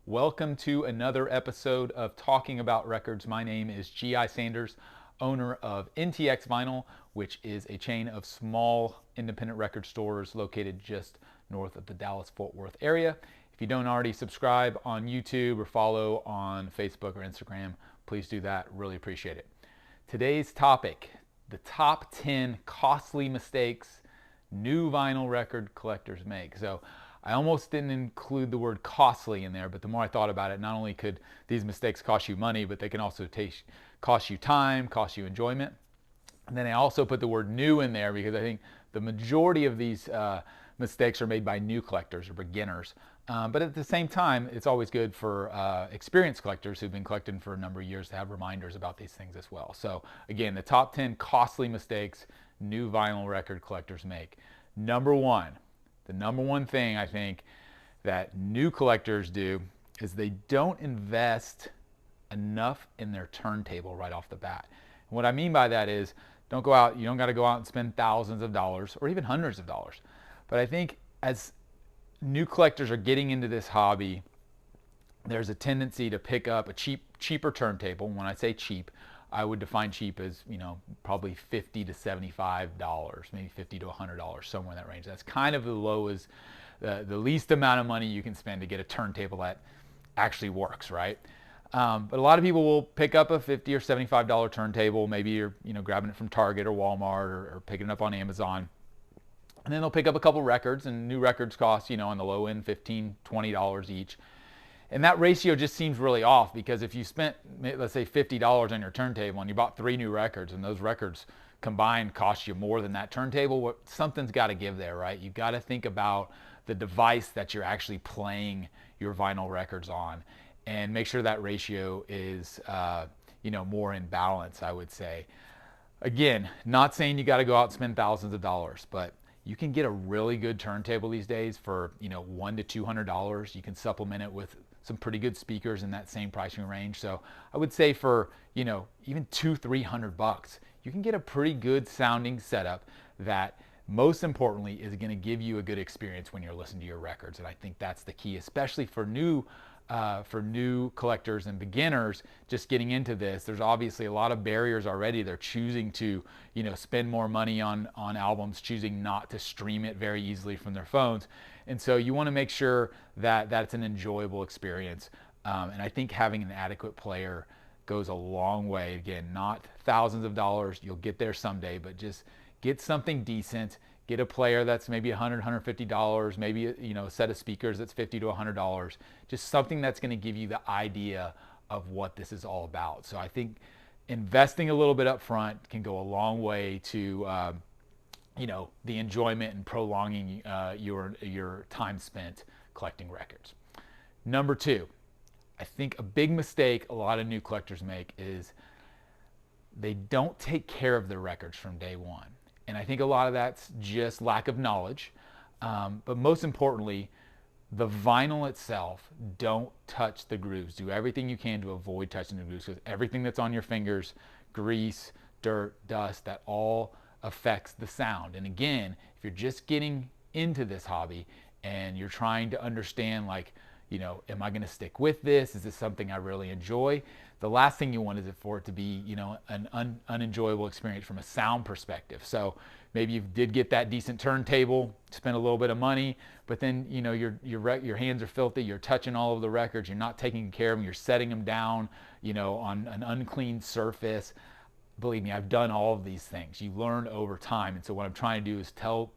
Welcome to another episode of Talking About Records. My name is G.I. Sanders, owner of NTX Vinyl, which is a chain of small independent record stores located just north of the Dallas-Fort Worth area. If you don't already subscribe on YouTube or follow on Facebook or Instagram, please do that. Really appreciate it. Today's topic, the top 10 costly mistakes new vinyl record collectors make. So I almost didn't include the word costly in there, but the more I thought about it, not only could these mistakes cost you money, but they can also cost you time, cost you enjoyment. And then I also put the word new in there because I think the majority of these mistakes are made by new collectors or beginners. But at the same time, it's always good for experienced collectors who've been collecting for a number of years to have reminders about these things as well. So again, the top 10 costly mistakes new vinyl record collectors make. Number one, the number one thing I think that new collectors do is they don't invest enough in their turntable right off the bat. And what I mean by that is you don't got to go out and spend thousands of dollars or even hundreds of dollars. But I think as new collectors are getting into this hobby, there's a tendency to pick up a cheaper turntable. When I say cheap, I would define cheap as, probably $50 to $75, maybe $50 to $100, somewhere in that range. That's kind of the least amount of money you can spend to get a turntable that actually works, right? But a lot of people will pick up a $50 or $75 turntable. Maybe you're, grabbing it from Target or Walmart or picking it up on Amazon. And then they'll pick up a couple records, and new records cost, on the low end, $15, $20 each. And that ratio just seems really off because if you spent, let's say, $50 on your turntable and you bought 3 new records and those records combined cost you more than that turntable, something's got to give there, right? You've got to think about the device that you're actually playing your vinyl records on and make sure that ratio is, more in balance, I would say. Again, not saying you got to go out and spend thousands of dollars, but you can get a really good turntable these days for, $100 to $200. You can supplement it with some pretty good speakers in that same pricing range. So I would say for, even $200-300, you can get a pretty good sounding setup that most importantly is going to give you a good experience when you're listening to your records. And I think that's the key, especially for new collectors and beginners just getting into this. There's obviously a lot of barriers already. They're choosing to, spend more money on albums, choosing not to stream it very easily from their phones. And so you want to make sure that that's an enjoyable experience. And I think having an adequate player goes a long way. Again, not thousands of dollars. You'll get there someday, but just get something decent. Get a player that's maybe $100, $150, maybe a set of speakers that's $50 to $100. Just something that's going to give you the idea of what this is all about. So I think investing a little bit up front can go a long way to the enjoyment and prolonging your time spent collecting records. Number 2, I think a big mistake a lot of new collectors make is they don't take care of their records from day one. And I think a lot of that's just lack of knowledge. But most importantly, the vinyl itself, don't touch the grooves. Do everything you can to avoid touching the grooves because everything that's on your fingers, grease, dirt, dust, that all affects the sound. And again, if you're just getting into this hobby and you're trying to understand am I going to stick with this? Is this something I really enjoy? The last thing you want is for it to be, an unenjoyable experience from a sound perspective. So maybe you did get that decent turntable, spent a little bit of money, but then, your hands are filthy. You're touching all of the records. You're not taking care of them. You're setting them down, on an unclean surface. Believe me, I've done all of these things. You learn over time. And so what I'm trying to do is tell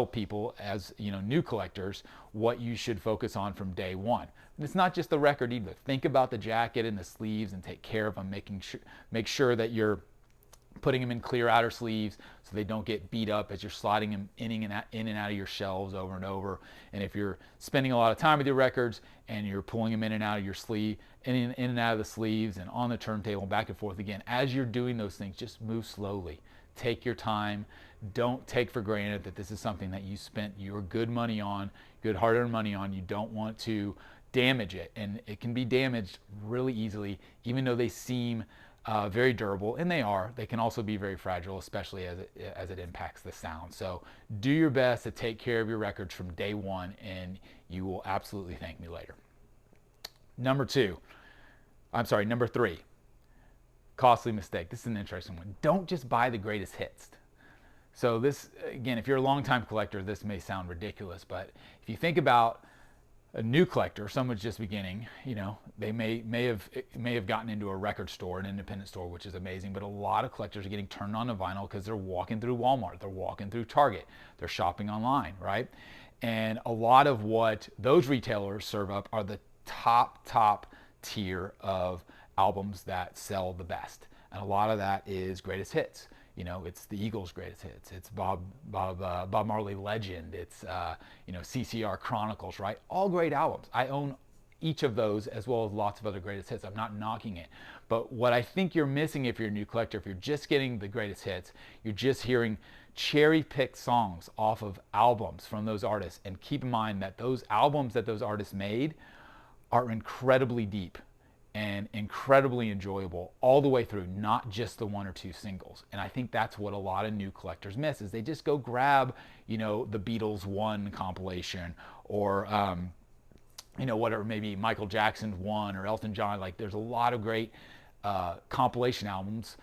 people as new collectors what you should focus on from day one. And it's not just the record either. Think about the jacket and the sleeves and take care of them. Make sure that you're putting them in clear outer sleeves so they don't get beat up as you're sliding them in and out of your shelves over and over. And if you're spending a lot of time with your records and you're pulling them in and out of your sleeve, in and out of the sleeves and on the turntable, back and forth again, as you're doing those things, just move slowly. Take your time. Don't take for granted that this is something that you spent your good money on, good hard-earned money on. You don't want to damage it, and it can be damaged really easily, even though they seem very durable, and they are. They can also be very fragile, especially as it impacts the sound. So do your best to take care of your records from day one, and you will absolutely thank me later. Number three, costly mistake. This is an interesting one. Don't just buy the greatest hits. So this, again, if you're a longtime collector, this may sound ridiculous, but if you think about a new collector, someone's just beginning, they may have gotten into a record store, an independent store, which is amazing, but a lot of collectors are getting turned on to vinyl because they're walking through Walmart, they're walking through Target, they're shopping online, right? And a lot of what those retailers serve up are the top tier of albums that sell the best. And a lot of that is greatest hits. It's the Eagles' greatest hits. It's Bob Marley Legend. It's CCR Chronicles, right? All great albums. I own each of those as well as lots of other greatest hits. I'm not knocking it. But what I think you're missing if you're a new collector, if you're just getting the greatest hits, you're just hearing cherry-picked songs off of albums from those artists. And keep in mind that those albums that those artists made are incredibly deep and incredibly enjoyable all the way through, not just the one or two singles. And I think that's what a lot of new collectors miss, is they just go grab, the Beatles One compilation, or whatever, maybe Michael Jackson's One, or Elton John. Like, there's a lot of great compilation albums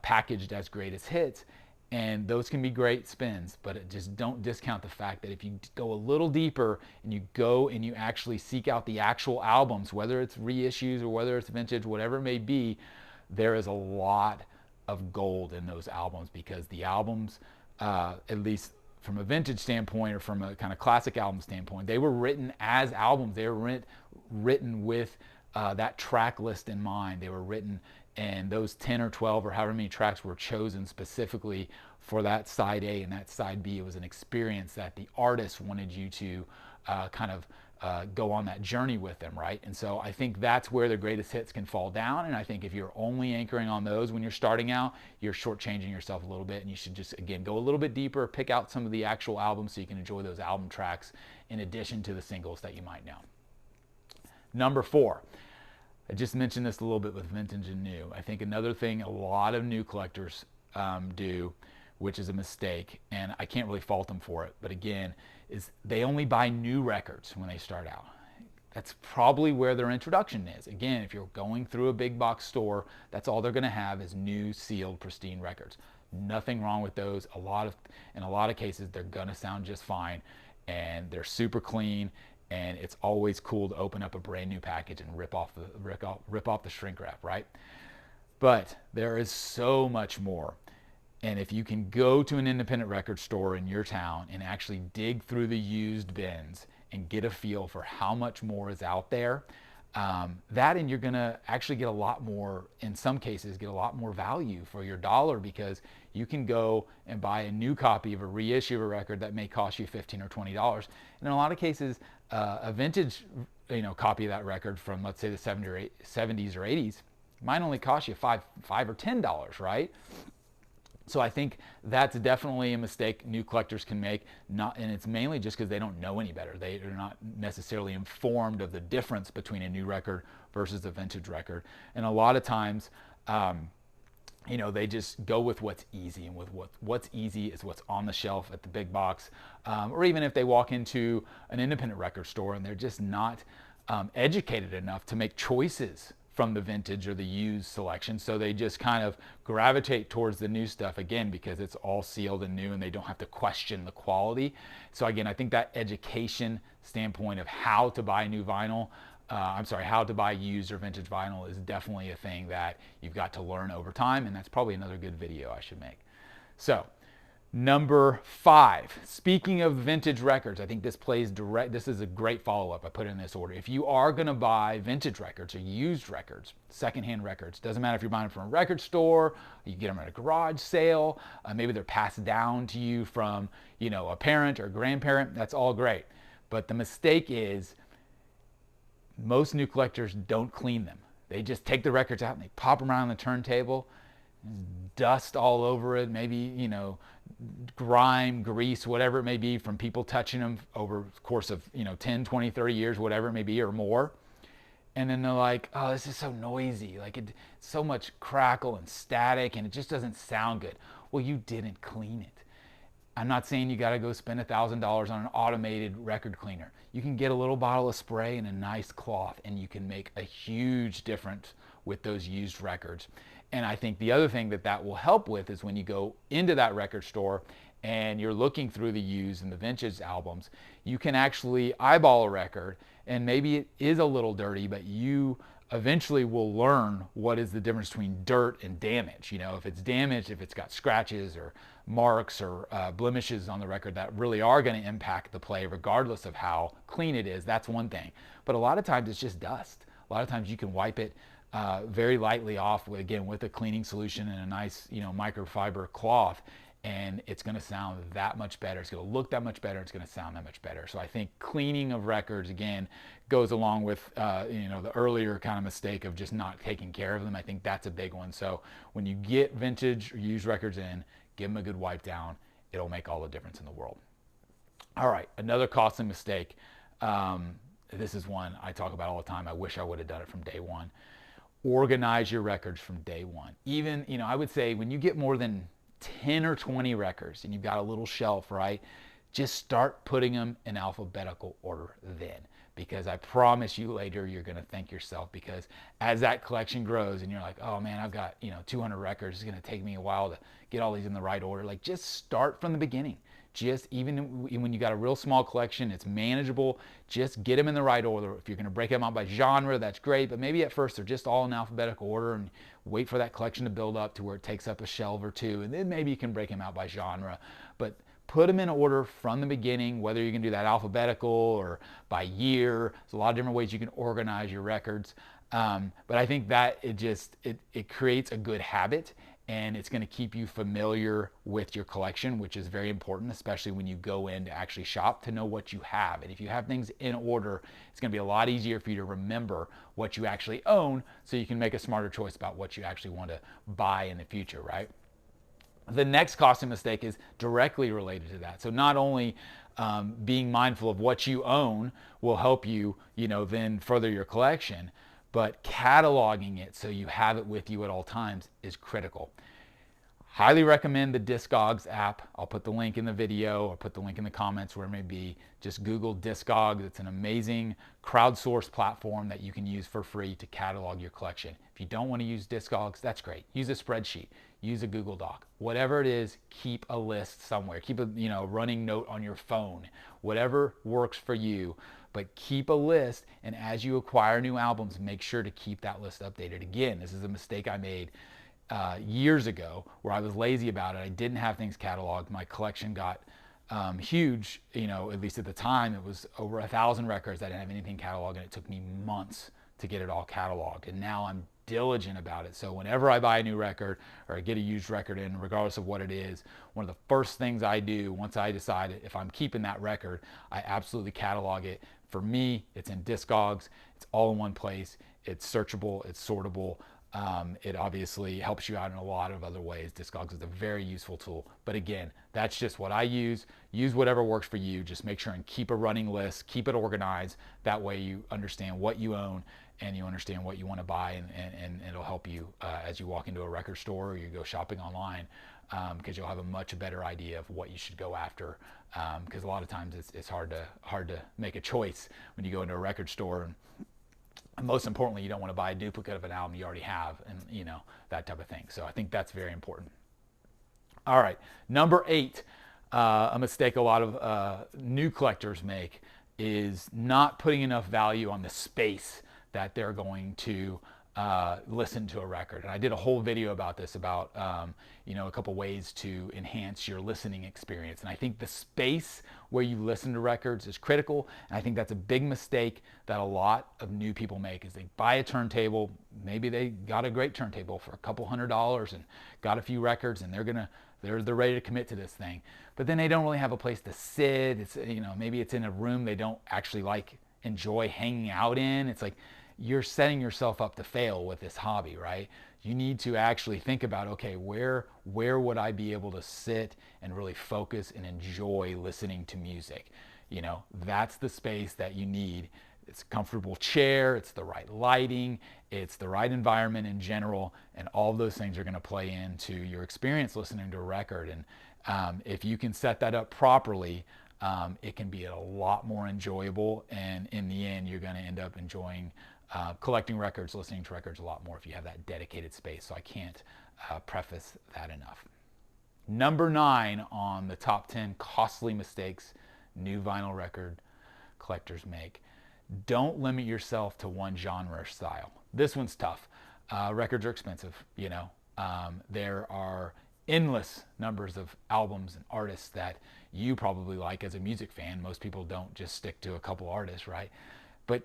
packaged as greatest hits, and those can be great spins, but just don't discount the fact that if you go a little deeper and you go and you actually seek out the actual albums, whether it's reissues or whether it's vintage, whatever it may be, there is a lot of gold in those albums, because the albums, at least from a vintage standpoint or from a kind of classic album standpoint, they were written as albums. They were written with that track list in mind. They were written, and those 10 or 12 or however many tracks were chosen specifically for that side A and that side B. It was an experience that the artist wanted you to go on that journey with them, right? And so I think that's where the greatest hits can fall down. And I think if you're only anchoring on those when you're starting out, you're shortchanging yourself a little bit, and you should just, again, go a little bit deeper, pick out some of the actual albums so you can enjoy those album tracks in addition to the singles that you might know. Number four. I just mentioned this a little bit with vintage and new. I think another thing a lot of new collectors do, which is a mistake, and I can't really fault them for it, but again, is they only buy new records when they start out. That's probably where their introduction is. Again, if you're going through a big box store, that's all they're going to have is new, sealed, pristine records. Nothing wrong with those. In a lot of cases, they're going to sound just fine, and they're super clean. And it's always cool to open up a brand new package and rip off the shrink wrap, right? But there is so much more. And if you can go to an independent record store in your town and actually dig through the used bins and get a feel for how much more is out there, and you're gonna actually get a lot more, in some cases, get a lot more value for your dollar, because you can go and buy a new copy of a reissue of a record that may cost you $15 or $20. And in a lot of cases, a vintage copy of that record from, let's say, the 70s or 80s might only cost you $5 or $10, right? So I think that's definitely a mistake new collectors can make, and it's mainly just because they don't know any better. They are not necessarily informed of the difference between a new record versus a vintage record. And a lot of times, they just go with what's easy, and with what's easy is what's on the shelf at the big box, or even if they walk into an independent record store and they're just not educated enough to make choices from the vintage or the used selection, so they just kind of gravitate towards the new stuff, again, because it's all sealed and new and they don't have to question the quality. So again, I think that education standpoint of how to buy new vinyl, how to buy used or vintage vinyl, is definitely a thing that you've got to learn over time, and that's probably another good video I should make. So number 5, speaking of vintage records, I think this is a great follow-up. I put it in this order. If you are going to buy vintage records or used records, secondhand records, doesn't matter if you're buying them from a record store, you get them at a garage sale, maybe they're passed down to you from a parent or a grandparent, that's all great. But the mistake is most new collectors don't clean them. They just take the records out and they pop them around on the turntable, dust all over it, maybe, grime, grease, whatever it may be from people touching them over the course of, 10, 20, 30 years, whatever it may be, or more. And then they're like, oh, this is so noisy. Like, it's so much crackle and static, and it just doesn't sound good. Well, you didn't clean it. I'm not saying you got to go spend $1,000 on an automated record cleaner. You can get a little bottle of spray and a nice cloth, and you can make a huge difference with those used records. And I think the other thing that that will help with is when you go into that record store and you're looking through the used and the vintage albums, you can actually eyeball a record, and maybe it is a little dirty, but you eventually will learn what is the difference between dirt and damage. You know, if it's damaged, if it's got scratches or marks or blemishes on the record that really are going to impact the play regardless of how clean it is, that's one thing. But a lot of times it's just dust. A lot of times you can wipe it very lightly off, again, with a cleaning solution and a nice, you know, microfiber cloth, and it's going to sound that much better. It's going to look that much better. It's going to sound that much better. So I think cleaning of records, again, goes along with you know, the earlier kind of mistake of just not taking care of them. I think that's a big one. So when you get vintage or used records in, give them a good wipe down. It'll make all the difference in the world. All right, another costly mistake. This is one I talk about all the time. I wish I would have done it from day one. Organize your records from day one. Even, you know, I would say when you get more than 10 or 20 records and you've got a little shelf, right, just start putting them in alphabetical order then, because I promise you later you're going to thank yourself, because as that collection grows and you're like, oh man, I've got, you know, 200 records, it's going to take me a while to get all these in the right order. Like, just start from the beginning. Just even when you got a real small collection, it's manageable. Just get them in the right order. If you're going to break them out by genre, that's great. But maybe at first they're just all in alphabetical order, and wait for that collection to build up to where it takes up a shelf or two. And then maybe you can break them out by genre. But put them in order from the beginning, whether you can do that alphabetical or by year. There's a lot of different ways you can organize your records. But I think that it creates a good habit, and it's going to keep you familiar with your collection, which is very important, especially when you go in to actually shop, to know what you have. And if you have things in order, it's going to be a lot easier for you to remember what you actually own, so you can make a smarter choice about what you actually want to buy in the future, right? The next costly mistake is directly related to that. So not only being mindful of what you own will help you, you know, then further your collection, but cataloging it so you have it with you at all times is critical. Highly recommend the Discogs app. I'll put the link in the video or put the link in the comments where it may be. Just Google Discogs. It's an amazing crowdsourced platform that you can use for free to catalog your collection. If you don't want to use Discogs, that's great. Use a spreadsheet. Use a Google Doc. Whatever it is, keep a list somewhere. Keep a, you know, running note on your phone. Whatever works for you. But keep a list, and as you acquire new albums, make sure to keep that list updated. Again, this is a mistake I made years ago where I was lazy about it. I didn't have things cataloged. My collection got huge, you know, at least at the time. It was over 1,000 records. I didn't have anything cataloged, and it took me months to get it all cataloged. And now I'm diligent about it. So whenever I buy a new record or I get a used record in, regardless of what it is, one of the first things I do once I decide if I'm keeping that record, I absolutely catalog it. For me, it's in Discogs. It's all in one place. It's searchable. It's sortable. It obviously helps you out in a lot of other ways. Discogs is a very useful tool. But again, that's just what I use. Use whatever works for you. Just make sure and keep a running list. Keep it organized. That way you understand what you own and you understand what you want to buy, and it'll help you as you walk into a record store or you go shopping online, because you'll have a much better idea of what you should go after. Because a lot of times it's hard to make a choice when you go into a record store, and most importantly, you don't want to buy a duplicate of an album you already have, and you know, that type of thing. So I think that's very important. All right, number 8, a mistake a lot of new collectors make is not putting enough value on the space that they're going to listen to a record. And I did a whole video about this, about you know, a couple ways to enhance your listening experience. And I think the space where you listen to records is critical. And I think that's a big mistake that a lot of new people make, is they buy a turntable. Maybe they got a great turntable for a couple $100 and got a few records, and they're ready to commit to this thing. But then they don't really have a place to sit. It's, you know, maybe it's in a room they don't actually enjoy hanging out in. It's like, you're setting yourself up to fail with this hobby, right? You need to actually think about, okay, where would I be able to sit and really focus and enjoy listening to music? You know, that's the space that you need. It's a comfortable chair, it's the right lighting, it's the right environment in general, and all of those things are going to play into your experience listening to a record. And If you can set that up properly, it can be a lot more enjoyable, and in the end, you're going to end up enjoying collecting records, listening to records a lot more if you have that dedicated space. So I can't preface that enough. Number 9 on the top 10 costly mistakes new vinyl record collectors make. Don't limit yourself to one genre or style. This one's tough. Records are expensive, you know. There are endless numbers of albums and artists that you probably like as a music fan. Most people don't just stick to a couple artists, right? But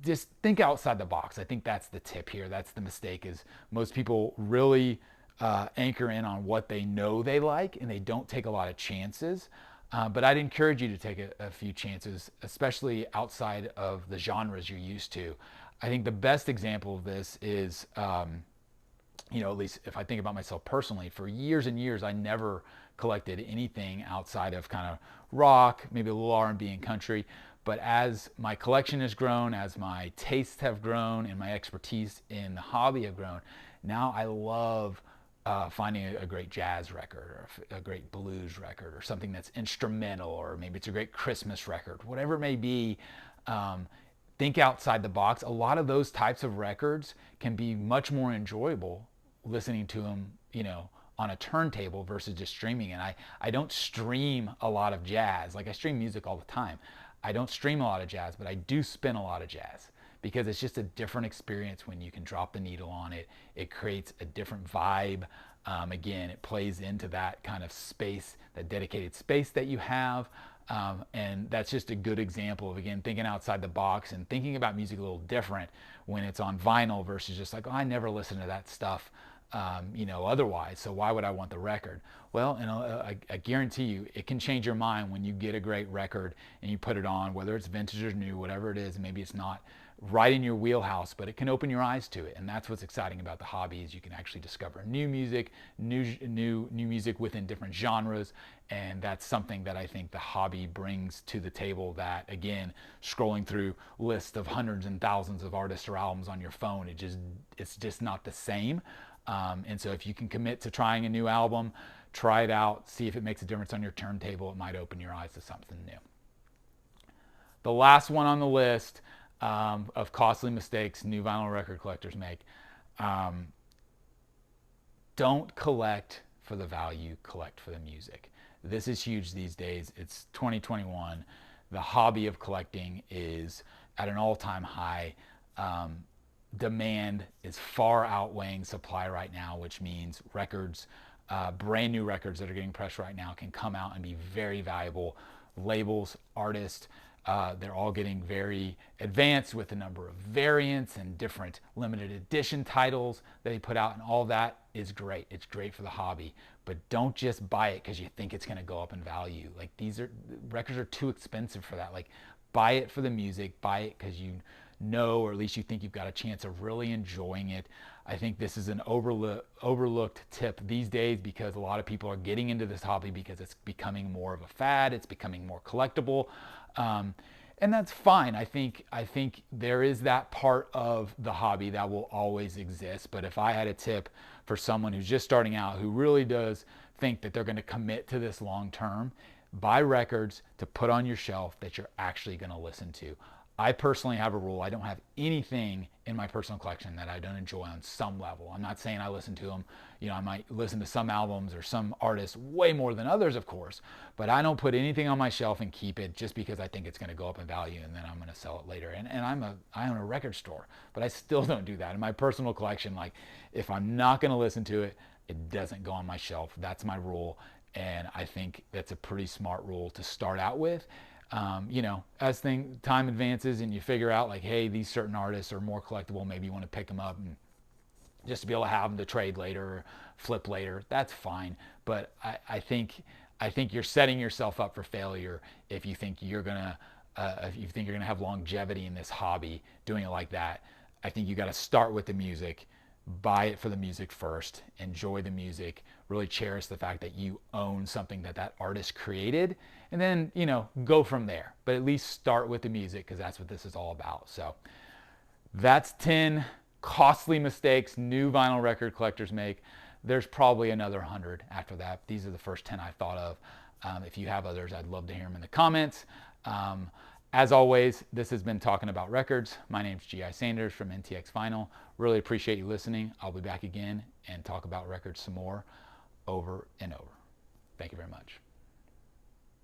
just think outside the box. I think that's the tip here. That's the mistake, is most people really anchor in on what they know they like, and they don't take a lot of chances. But I'd encourage you to take a few chances, especially outside of the genres you're used to. I think the best example of this is, you know, at least if I think about myself personally, for years and years, I never collected anything outside of kind of rock, maybe a little R&B and country. But as my collection has grown, as my tastes have grown, and my expertise in the hobby have grown, now I love finding a great jazz record, or a great blues record, or something that's instrumental, or maybe it's a great Christmas record, whatever it may be. Think outside the box. A lot of those types of records can be much more enjoyable listening to them, you know, on a turntable versus just streaming. And I don't stream a lot of jazz. Like, I stream music all the time. I don't stream a lot of jazz, but I do spin a lot of jazz, because it's just a different experience when you can drop the needle on it. It creates a different vibe. Again, it plays into that kind of space, that dedicated space that you have. And that's just a good example of, again, thinking outside the box and thinking about music a little different when it's on vinyl versus just like, oh, I never listen to that stuff, you know, otherwise, so why would I want the record? Well, and I guarantee you, it can change your mind when you get a great record and you put it on, whether it's vintage or new, whatever it is. Maybe it's not right in your wheelhouse, but it can open your eyes to it. And that's what's exciting about the hobby, is you can actually discover new music, new music within different genres. And that's something that I think the hobby brings to the table, that, again, scrolling through lists of hundreds and thousands of artists or albums on your phone, it's just not the same. And so if you can commit to trying a new album, try it out, see if it makes a difference on your turntable. It might open your eyes to something new. The last one on the list of costly mistakes new vinyl record collectors make. Don't collect for the value, collect for the music. This is huge these days. It's 2021. The hobby of collecting is at an all-time high. Demand is far outweighing supply right now, which means records, brand new records that are getting pressed right now, can come out and be very valuable. Labels, artists, they're all getting very advanced with the number of variants and different limited edition titles that they put out, and all that is great. It's great for the hobby, but don't just buy it because you think it's going to go up in value. Like, records are too expensive for that. Like, buy it for the music, buy it because you know, or at least you think you've got a chance of really enjoying it. I think this is an overlooked tip these days, because a lot of people are getting into this hobby because it's becoming more of a fad. It's becoming more collectible. And that's fine. I think there is that part of the hobby that will always exist. But if I had a tip for someone who's just starting out, who really does think that they're going to commit to this long term, buy records to put on your shelf that you're actually going to listen to. I personally have a rule. I don't have anything in my personal collection that I don't enjoy on some level. I'm not saying I listen to them. You know, I might listen to some albums or some artists way more than others, of course, but I don't put anything on my shelf and keep it just because I think it's going to go up in value and then I'm going to sell it later. And I own a record store, but I still don't do that. In my personal collection, like, if I'm not going to listen to it, it doesn't go on my shelf. That's my rule. And I think that's a pretty smart rule to start out with. You know, as time advances and you figure out, like, hey, these certain artists are more collectible, maybe you want to pick them up and just to be able to have them to trade later or flip later, that's fine. But I think you're setting yourself up for failure if you think you're gonna have longevity in this hobby doing it like that. I think you got to start with the music. Buy it for the music first, enjoy the music, really cherish the fact that you own something that artist created, and then, you know, go from there. But at least start with the music, because that's what this is all about. So that's 10 costly mistakes new vinyl record collectors make. There's probably another 100 after that. These are the first 10 I thought of. If you have others, I'd love to hear them in the comments. As always, this has been Talking About Records. My name's G.I. Sanders from NTX Vinyl. Really appreciate you listening. I'll be back again and talk about records some more over and over. Thank you very much.